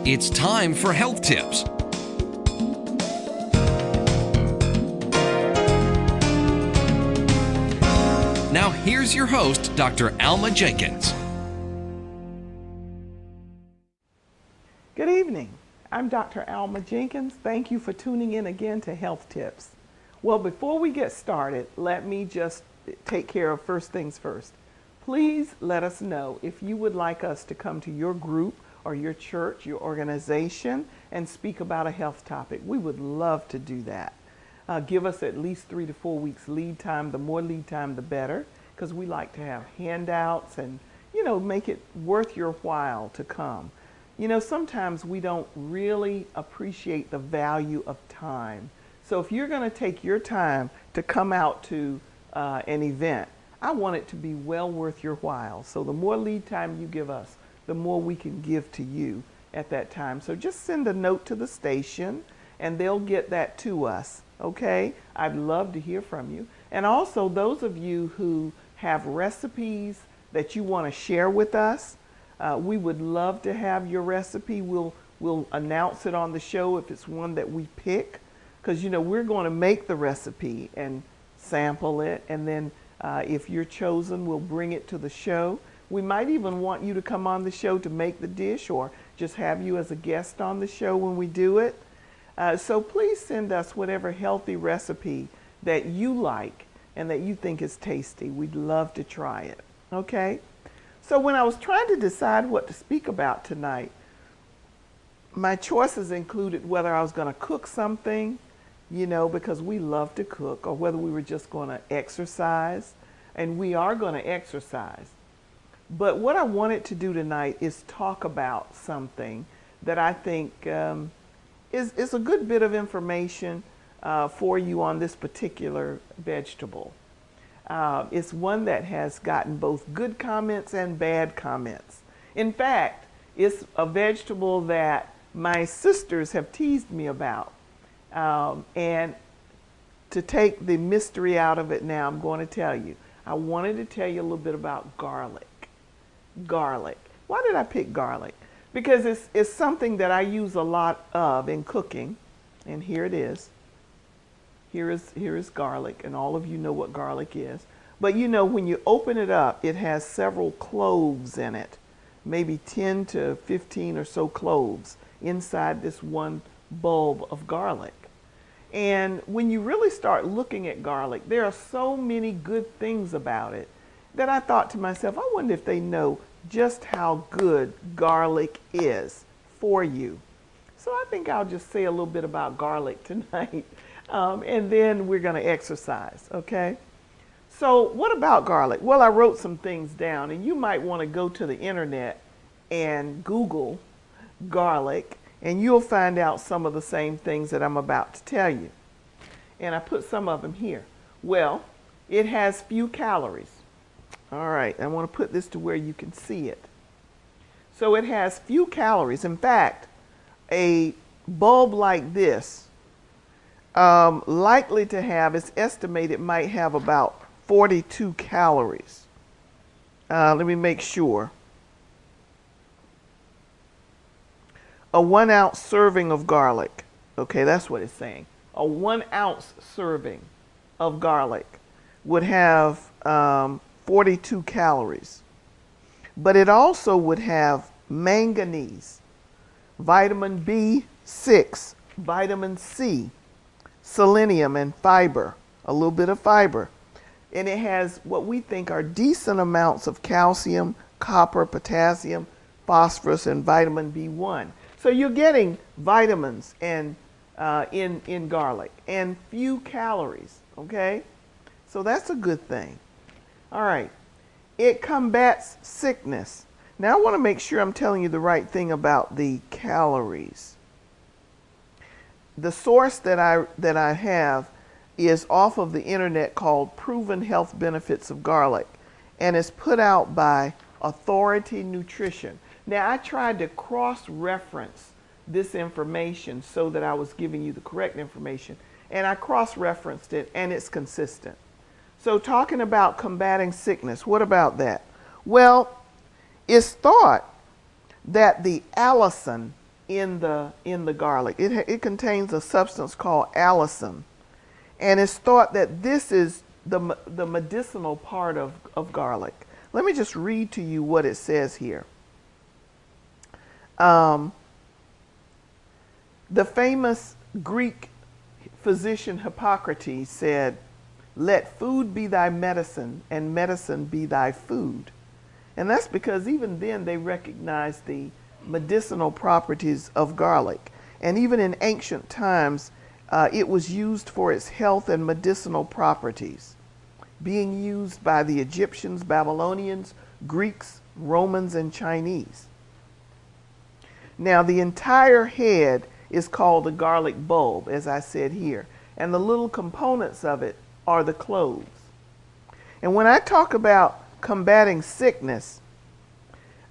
It's time for health tips. Now here's your host, Dr. Alma Jenkins. Good evening. I'm Dr. Alma Jenkins. Thank you for tuning in again to Health Tips. Well, before we get started, let me just take care of first things first. Please let us know if you would like us to come to your group or your church, your organization, and speak about a health topic. We would love to do that. Give us at least 3 to 4 weeks lead time. The more lead time, the better, because we like to have handouts and, make it worth your while to come. Sometimes we don't really appreciate the value of time. So if you're going to take your time to come out to an event, I want it to be well worth your while. So the more lead time you give us, the more we can give to you at that time. So just send a note to the station and they'll get that to us. Okay? I'd love to hear from you. And also those of you who have recipes that you want to share with us, we would love to have your recipe. We'll announce it on the show if it's one that we pick, because we're going to make the recipe and sample it, and then if you're chosen, we'll bring it to the show. We might even want you to come on the show to make the dish, or just have you as a guest on the show when we do it. So please send us whatever healthy recipe that you like and that you think is tasty. We'd love to try it. Okay? So when I was trying to decide what to speak about tonight, my choices included whether I was going to cook something, because we love to cook, or whether we were just going to exercise, and we are going to exercise. But what I wanted to do tonight is talk about something that I think is a good bit of information for you on this particular vegetable. It's one that has gotten both good comments and bad comments. In fact, it's a vegetable that my sisters have teased me about. And to take the mystery out of it now, I'm going to tell you. I wanted to tell you a little bit about garlic. Garlic. Why did I pick garlic? Because it's something that I use a lot of in cooking. And here it is. Here is garlic, and all of you know what garlic is. But when you open it up, it has several cloves in it, maybe 10 to 15 or so cloves inside this one bulb of garlic. And when you really start looking at garlic, there are so many good things about it that I thought to myself, I wonder if they know just how good garlic is for you. So I think I'll just say a little bit about garlic tonight. And then we're going to exercise, okay? So what about garlic? Well, I wrote some things down, and you might want to go to the internet and Google garlic, and you'll find out some of the same things that I'm about to tell you. And I put some of them here. Well, it has few calories. All right, I want to put this to where you can see it. So it has few calories. In fact, a bulb like this, likely to have, it's estimated might have about 42 calories. Let me make sure. A 1 ounce serving of garlic. Okay, that's what it's saying. A 1 ounce serving of garlic would have 42 calories. But it also would have manganese, vitamin B6, vitamin C, selenium, and fiber, a little bit of fiber. And it has what we think are decent amounts of calcium, copper, potassium, phosphorus, and vitamin B1. So you're getting vitamins and in garlic, and few calories, okay? So that's a good thing. All right. It combats sickness. Now I want to make sure I'm telling you the right thing about the calories. The source that I have is off of the internet, called Proven Health Benefits of Garlic, and it's put out by Authority Nutrition. Now I tried to cross-reference this information so that I was giving you the correct information, and I cross-referenced it, and it's consistent. So talking about combating sickness, what about that? Well, it's thought that the allicin in the garlic. It contains a substance called allicin, and it's thought that this is the medicinal part of garlic. Let me just read to you what it says here. The famous Greek physician Hippocrates said, "Let food be thy medicine, and medicine be thy food." And that's because even then they recognized the medicinal properties of garlic. And even in ancient times, it was used for its health and medicinal properties, being used by the Egyptians, Babylonians, Greeks, Romans, and Chinese. Now, the entire head is called the garlic bulb, as I said here, and the little components of it are the cloves. And when I talk about combating sickness,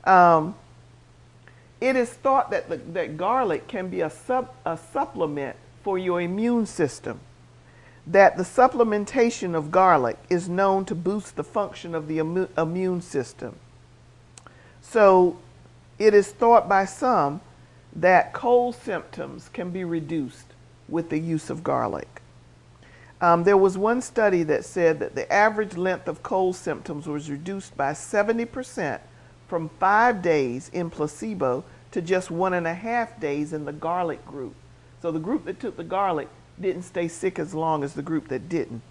it is thought that garlic can be a supplement for your immune system, that the supplementation of garlic is known to boost the function of the immune system. So it is thought by some that cold symptoms can be reduced with the use of garlic. There was one study that said that the average length of cold symptoms was reduced by 70% from 5 days in placebo to just 1.5 days in the garlic group. So the group that took the garlic didn't stay sick as long as the group that didn't.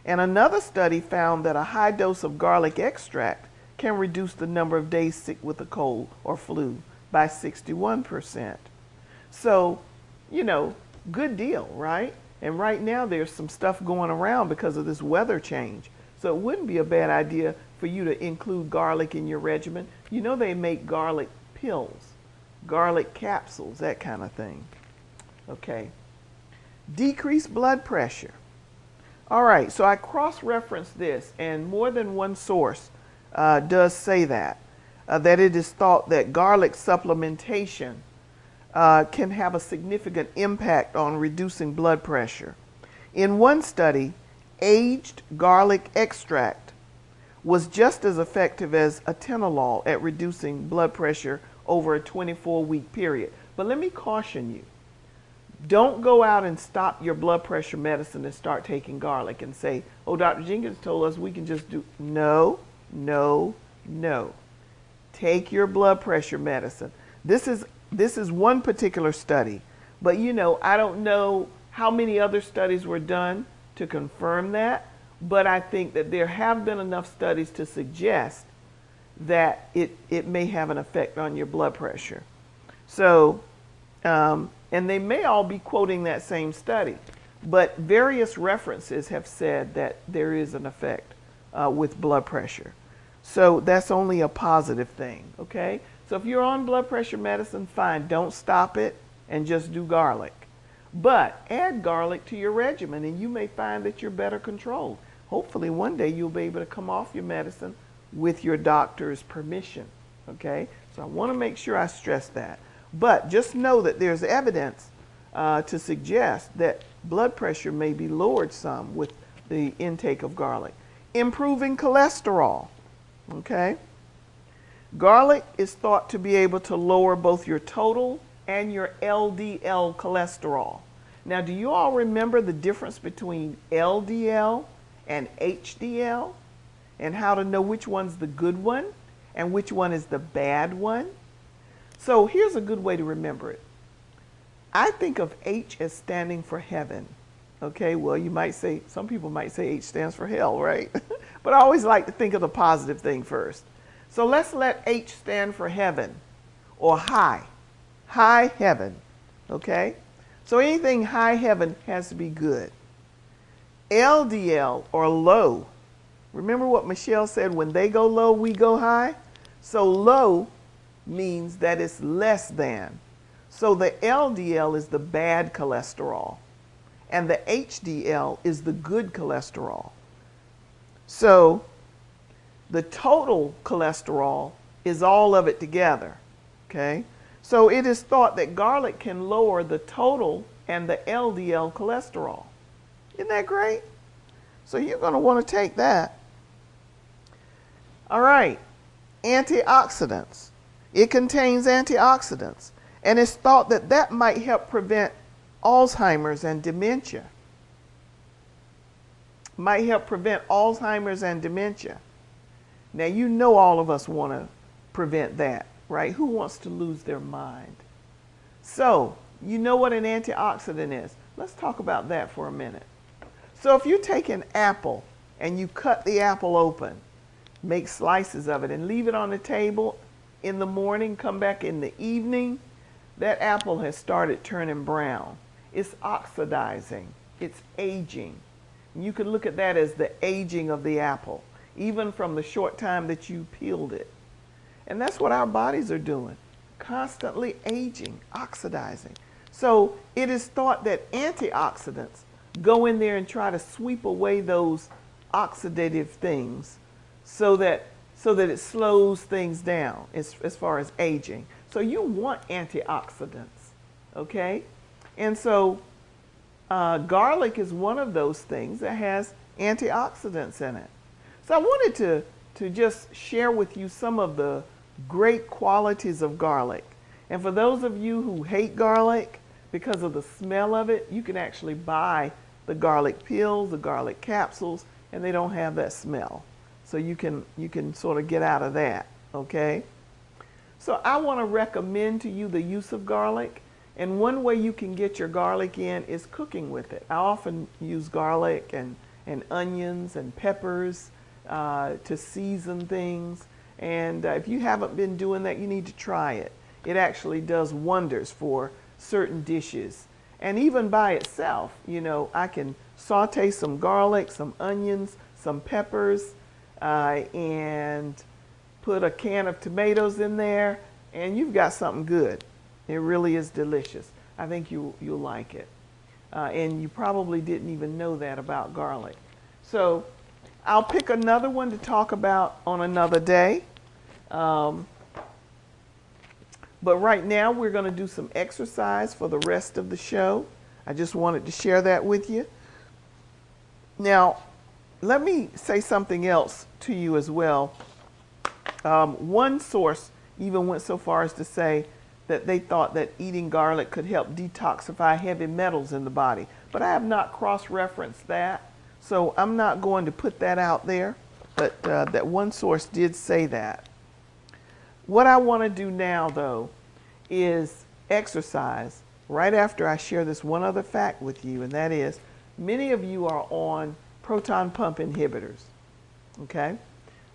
And another study found that a high dose of garlic extract can reduce the number of days sick with a cold or flu by 61%. So, good deal, right? And right now there's some stuff going around because of this weather change. So it wouldn't be a bad idea for you to include garlic in your regimen. They make garlic pills, garlic capsules, that kind of thing. Okay. Decrease blood pressure. All right, so I cross-referenced this, and more than one source does say that it is thought that garlic supplementation can have a significant impact on reducing blood pressure. In one study, aged garlic extract was just as effective as atenolol at reducing blood pressure over a 24-week period. But let me caution you. Don't go out and stop your blood pressure medicine and start taking garlic and say, "Oh, Dr. Jenkins told us we can just do." No, no, no. Take your blood pressure medicine. This is one particular study, but I don't know how many other studies were done to confirm that, but I think that there have been enough studies to suggest that it may have an effect on your blood pressure. So, and they may all be quoting that same study, but various references have said that there is an effect with blood pressure. So that's only a positive thing, okay? So if you're on blood pressure medicine, fine, don't stop it and just do garlic. But add garlic to your regimen and you may find that you're better controlled. Hopefully one day you'll be able to come off your medicine with your doctor's permission, okay? So I want to make sure I stress that. But just know that there's evidence to suggest that blood pressure may be lowered some with the intake of garlic. Improving cholesterol, okay? Garlic is thought to be able to lower both your total and your LDL cholesterol. Now, do you all remember the difference between LDL and HDL and how to know which one's the good one and which one is the bad one? So here's a good way to remember it. I think of H as standing for heaven. Okay, well, you might say, some people might say H stands for hell, right? But I always like to think of the positive thing first. So let's let H stand for heaven or high heaven, okay? So anything high heaven has to be good. LDL or low. Remember what Michelle said, when they go low, we go high? So low means that it's less than. So the LDL is the bad cholesterol and the HDL is the good cholesterol. So the total cholesterol is all of it together, okay? So it is thought that garlic can lower the total and the LDL cholesterol. Isn't that great? So you're going to want to take that. All right, antioxidants. It contains antioxidants. And it's thought that that might help prevent Alzheimer's and dementia. Might help prevent Alzheimer's and dementia. Now, you know all of us want to prevent that, right? Who wants to lose their mind? So, you know what an antioxidant is. Let's talk about that for a minute. So if you take an apple and you cut the apple open, make slices of it and leave it on the table in the morning, come back in the evening, that apple has started turning brown. It's oxidizing. It's aging. You can look at that as the aging of the apple, even from the short time that you peeled it. And that's what our bodies are doing, constantly aging, oxidizing. So it is thought that antioxidants go in there and try to sweep away those oxidative things so that it slows things down as far as aging. So you want antioxidants, okay? And so garlic is one of those things that has antioxidants in it. So I wanted to just share with you some of the great qualities of garlic. And for those of you who hate garlic because of the smell of it, you can actually buy the garlic pills, the garlic capsules, and they don't have that smell. So you can sort of get out of that, okay? So I want to recommend to you the use of garlic. And one way you can get your garlic in is cooking with it. I often use garlic and onions and peppers to season things. And if you haven't been doing that, you need to try it. It actually does wonders for certain dishes. And even by itself, you know, I can saute some garlic, some onions, some peppers, and put a can of tomatoes in there, and you've got something good. It really is delicious. I think you'll like it. And you probably didn't even know that about garlic. So I'll pick another one to talk about on another day. But right now we're going to do some exercise for the rest of the show. I just wanted to share that with you. Now, let me say something else to you as well. One source even went so far as to say that they thought that eating garlic could help detoxify heavy metals in the body. But I have not cross-referenced that, so I'm not going to put that out there. But that one source did say that. What I want to do now, though, is exercise right after I share this one other fact with you, and that is many of you are on proton pump inhibitors, okay,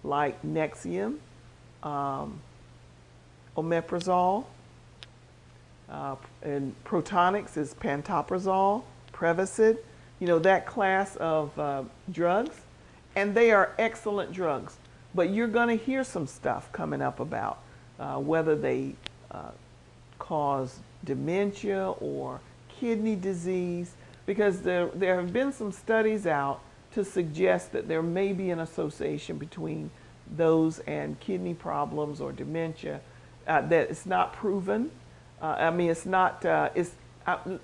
like Nexium, omeprazole, and Protonix is pantoprazole, Prevacid, you know, that class of drugs, and they are excellent drugs. But you're going to hear some stuff coming up about whether they cause dementia or kidney disease, because there have been some studies out to suggest that there may be an association between those and kidney problems or dementia. That it's not proven. I mean, it's not,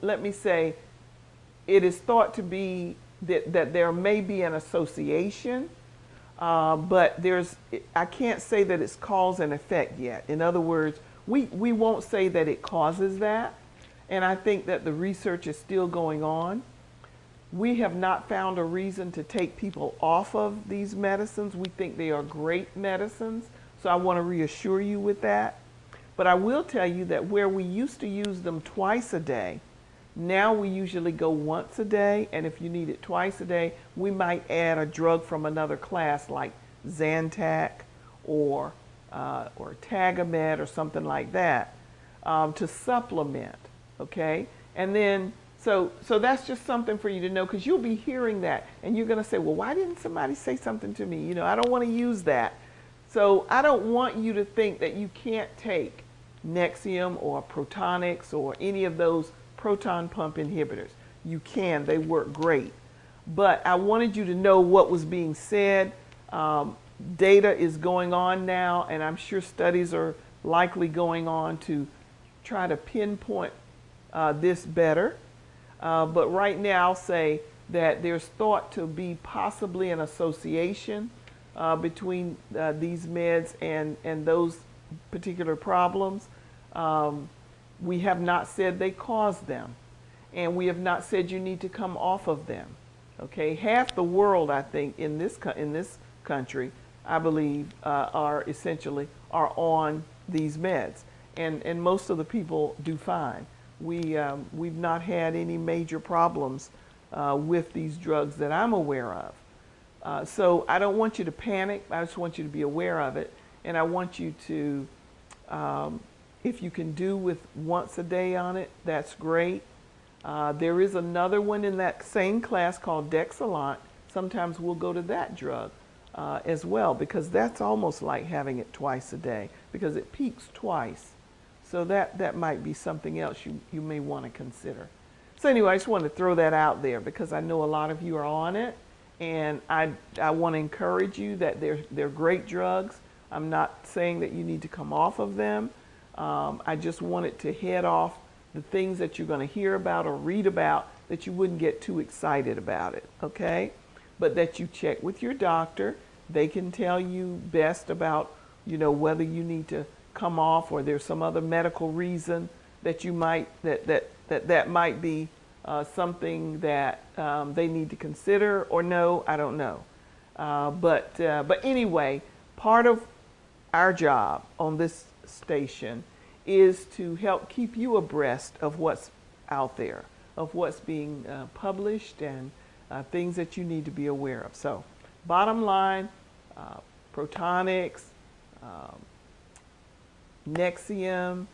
let me say, it is thought to be that there may be an association, but I can't say that it's cause and effect yet. In other words, we won't say that it causes that, and I think that the research is still going on. We have not found a reason to take people off of these medicines. We think they are great medicines, so I want to reassure you with that. But I will tell you that where we used to use them twice a day, now we usually go once a day, and if you need it twice a day, we might add a drug from another class like Zantac or Tagamet or something like that to supplement, okay? And then, so that's just something for you to know, because you'll be hearing that, and you're going to say, well, why didn't somebody say something to me? You know, I don't want to use that. So I don't want you to think that you can't take Nexium or Protonix or any of those proton pump inhibitors. You can, they work great. But I wanted you to know what was being said. Data is going on now, and I'm sure studies are likely going on to try to pinpoint this better. But right now I'll say that there's thought to be possibly an association between these meds and those particular problems. We have not said they cause them, and we have not said you need to come off of them. Okay, half the world, I think, in this country, I believe, are on these meds, and most of the people do fine. We've not had any major problems with these drugs that I'm aware of. So I don't want you to panic. I just want you to be aware of it, and I want you to, if you can do with once a day on it, that's great. There is another one in that same class called Dexilant. Sometimes we'll go to that drug as well, because that's almost like having it twice a day, because it peaks twice. So that might be something else you may want to consider. So anyway, I just wanted to throw that out there because I know a lot of you are on it, and I want to encourage you that they're great drugs. I'm not saying that you need to come off of them. I just wanted to head off the things that you're going to hear about or read about, that you wouldn't get too excited about it, okay? But that you check with your doctor. They can tell you best about, whether you need to come off or there's some other medical reason that you might, that might be something that they need to consider, or no, I don't know. But anyway, part of our job on this station is to help keep you abreast of what's out there, of what's being published, and things that you need to be aware of. So bottom line, Protonix, Nexium,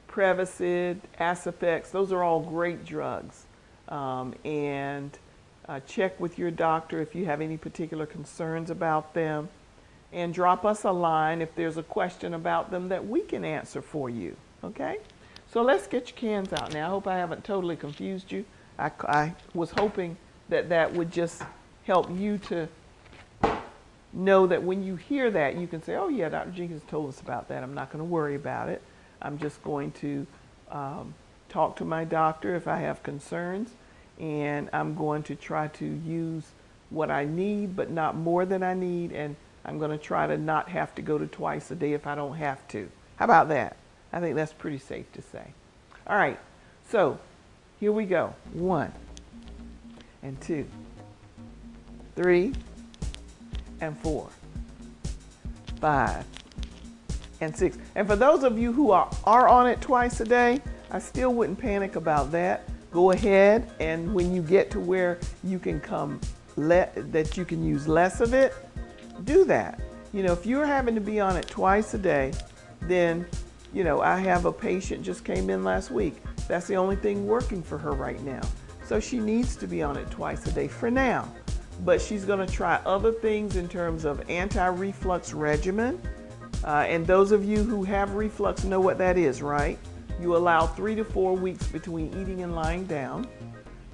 Prevacid, Aciphex, those are all great drugs. And check with your doctor if you have any particular concerns about them, and drop us a line if there's a question about them that we can answer for you, okay? So let's get your cans out now. I hope I haven't totally confused you. I was hoping that would just help you to know that when you hear that, you can say, oh yeah, Dr. Jenkins told us about that. I'm not going to worry about it. I'm just going to talk to my doctor if I have concerns, and I'm going to try to use what I need, but not more than I need, and I'm going to try to not have to go to twice a day if I don't have to. How about that? I think that's pretty safe to say. All right, so here we go. 1 and 2, 3 and 4, 5 and 6. And for those of you who are on it twice a day, I still wouldn't panic about that. Go ahead, and when you get to where you can that you can use less of it, do that. If you're having to be on it twice a day, then, I have a patient just came in last week. That's the only thing working for her right now. So she needs to be on it twice a day for now. But she's going to try other things in terms of anti-reflux regimen. And those of you who have reflux know what that is, right? You allow 3 to 4 weeks between eating and lying down.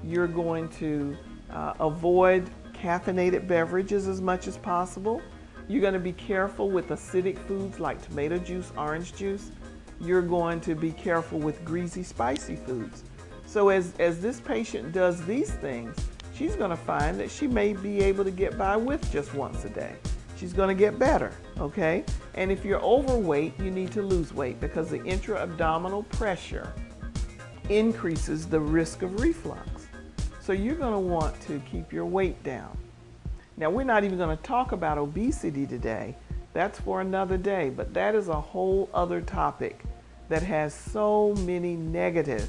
You're going to avoid caffeinated beverages as much as possible. You're going to be careful with acidic foods like tomato juice, orange juice. You're going to be careful with greasy, spicy foods. So as this patient does these things, she's going to find that she may be able to get by with just once a day. She's going to get better, okay? And if you're overweight, you need to lose weight, because the intra-abdominal pressure increases the risk of reflux. So you're going to want to keep your weight down. Now, we're not even going to talk about obesity today. That's for another day, but that is a whole other topic that has so many negative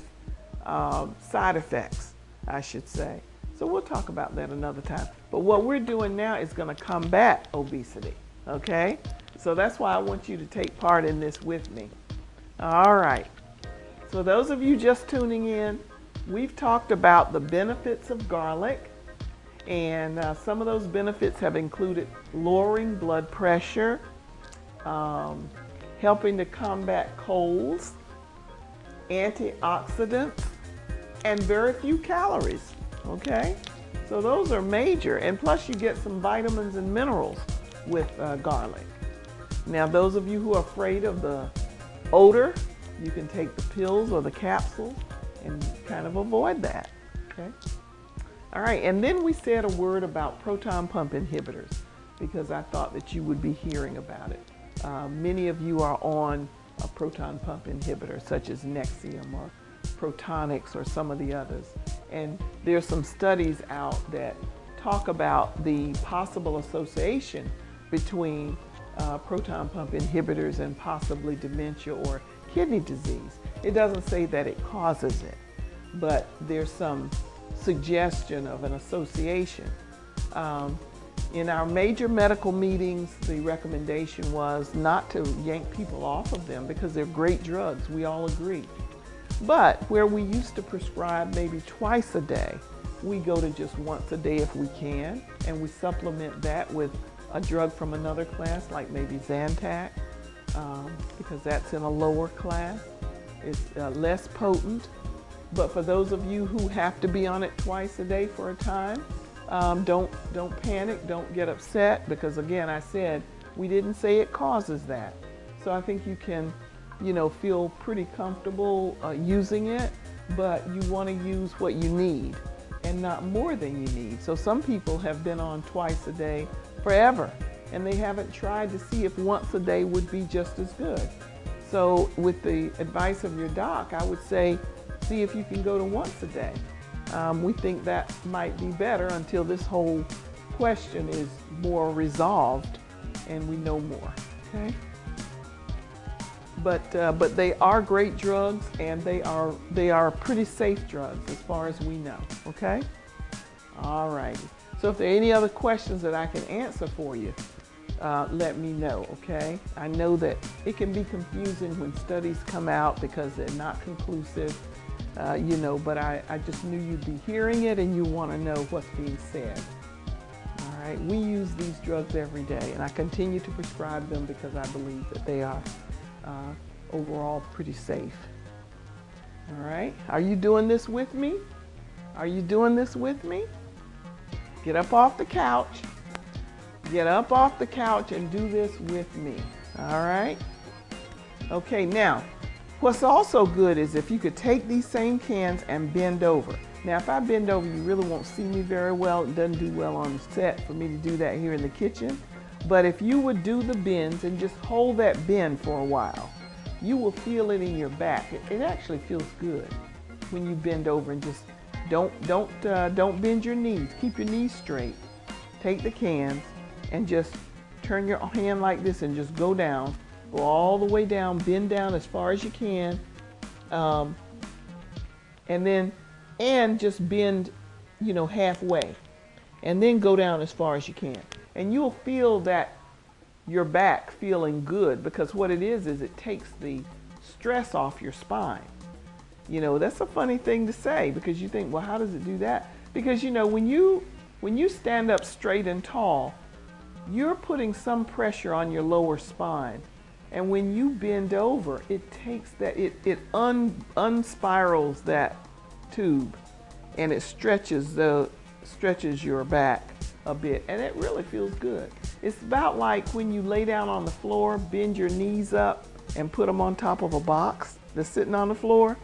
side effects, I should say. So we'll talk about that another time. But what we're doing now is going to combat obesity, okay? So that's why I want you to take part in this with me. All right. So those of you just tuning in, we've talked about the benefits of garlic, and some of those benefits have included lowering blood pressure, helping to combat colds, antioxidants, and very few calories, okay? So those are major, and plus you get some vitamins and minerals with garlic. Now, those of you who are afraid of the odor, you can take the pills or the capsules and kind of avoid that, okay? All right, and then we said a word about proton pump inhibitors, because I thought that you would be hearing about it. Many of you are on a proton pump inhibitor such as Nexium or Protonix or some of the others. And there's some studies out that talk about the possible association between proton pump inhibitors and possibly dementia or kidney disease. It doesn't say that it causes it, but there's some suggestion of an association. In our major medical meetings, the recommendation was not to yank people off of them because they're great drugs, we all agree. But where we used to prescribe maybe twice a day, we go to just once a day if we can, and we supplement that with a drug from another class, like maybe Zantac, because that's in a lower class. It's less potent. But for those of you who have to be on it twice a day for a time, don't panic, don't get upset, because again, I said, we didn't say it causes that. So I think you can, feel pretty comfortable using it, but you want to use what you need and not more than you need. So some people have been on twice a day forever, and they haven't tried to see if once a day would be just as good. So with the advice of your doc, I would say, see if you can go to once a day. We think that might be better until this whole question is more resolved and we know more, okay? But they are great drugs, and they are pretty safe drugs as far as we know, okay? All right. So if there are any other questions that I can answer for you, let me know, okay? I know that it can be confusing when studies come out because they're not conclusive, but I just knew you'd be hearing it and you want to know what's being said. All right, we use these drugs every day, and I continue to prescribe them because I believe that they are overall pretty safe. All right, are you doing this with me? Are you doing this with me? Get up off the couch. Get up off the couch and do this with me. All right? Okay, now, what's also good is if you could take these same cans and bend over. Now, if I bend over, you really won't see me very well. It doesn't do well on the set for me to do that here in the kitchen. But if you would do the bends and just hold that bend for a while, you will feel it in your back. It actually feels good when you bend over, and just don't bend your knees. Keep your knees straight. Take the cans and just turn your hand like this and just go down. Go all the way down, bend down as far as you can, and just bend, halfway, and then go down as far as you can. And you'll feel that your back feeling good, because what it is it takes the stress off your spine. That's a funny thing to say, because you think, well, how does it do that? Because when you stand up straight and tall, you're putting some pressure on your lower spine. And when you bend over, it takes that, it unspirals that tube, and it stretches your back a bit, and it really feels good. It's about like when you lay down on the floor, bend your knees up and put them on top of a box that's sitting on the floor.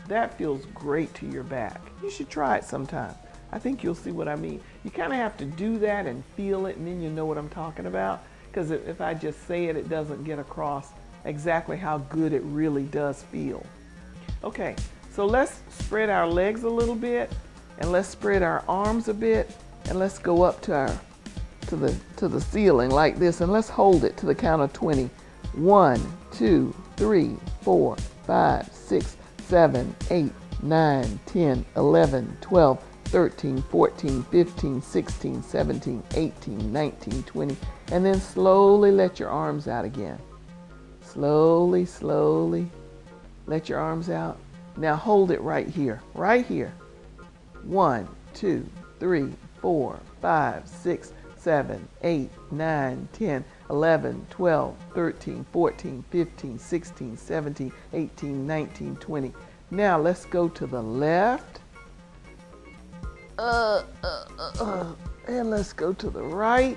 That feels great to your back. You should try it sometime. I think you'll see what I mean. You kind of have to do that and feel it, and then you know what I'm talking about. Because if I just say it, it doesn't get across exactly how good it really does feel. Okay, so let's spread our legs a little bit, and let's spread our arms a bit, and let's go up to the ceiling like this, and let's hold it to the count of 20. 1, 2, 3, 4, 5, 6, 7, 8, 9, 10, 11, 12, 13, 14, 15, 16, 17, 18, 19, 20, and then slowly let your arms out again. Slowly, slowly let your arms out. Now hold it right here, right here. 1, 2, 3, 4, 5, 6, 7, 8, 9, 10, 11, 12, 13, 14, 15, 16, 17, 18, 19, 20. Now let's go to the left. And let's go to the right.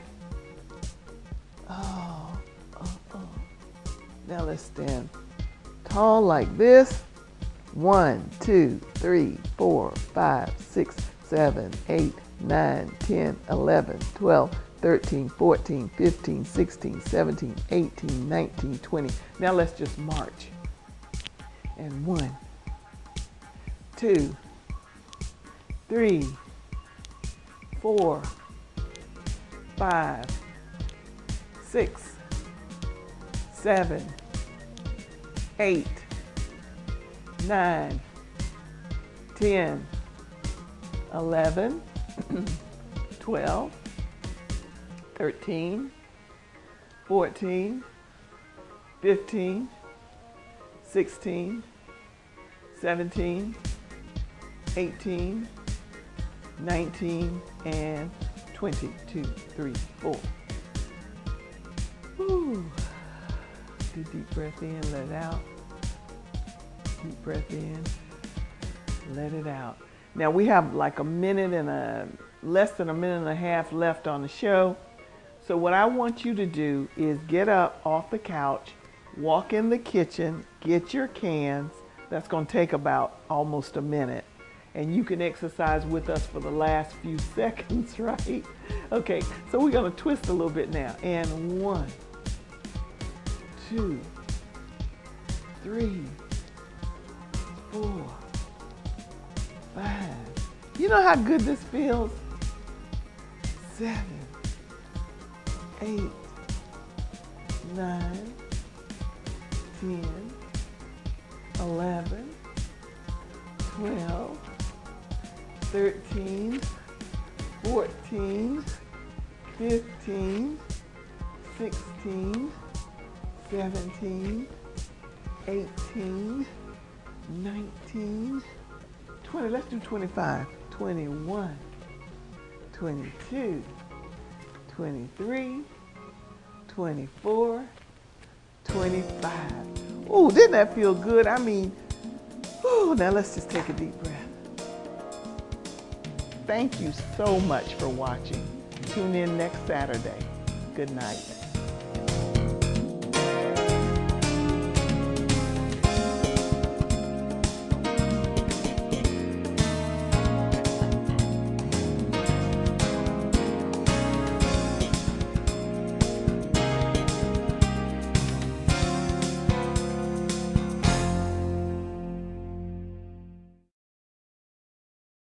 Now let's stand tall like this. 1, 2, 3, 4, 5, 6, 7, 8, 9, 10, 11, 12, 13, 14, 15, 16, 17, 18, 19, 20. Now let's just march. And 1, 2, 3, 4, 5, 6, 7, 8, 9, 10, 11, 12, 13, 14, 15, 16, 17, 18, 19, and 20. 2, 3, 4. Woo. Do deep breath in, let it out. Deep breath in, let it out. Now we have like less than a minute and a half left on the show. So what I want you to do is get up off the couch, walk in the kitchen, get your cans. That's going to take about almost a minute. And you can exercise with us for the last few seconds, right? Okay, so we're going to twist a little bit now. And 1, 2, 3, 4, 5. You know how good this feels? 7, 8, 9, 10, 11, 12, 13, 14, 15, 16, 17, 18, 19, 20. Let's do 25. 21, 22, 23, 24, 25. Oh, didn't that feel good? I mean, oh, now let's just take a deep breath. Thank you so much for watching. Tune in next Saturday. Good night.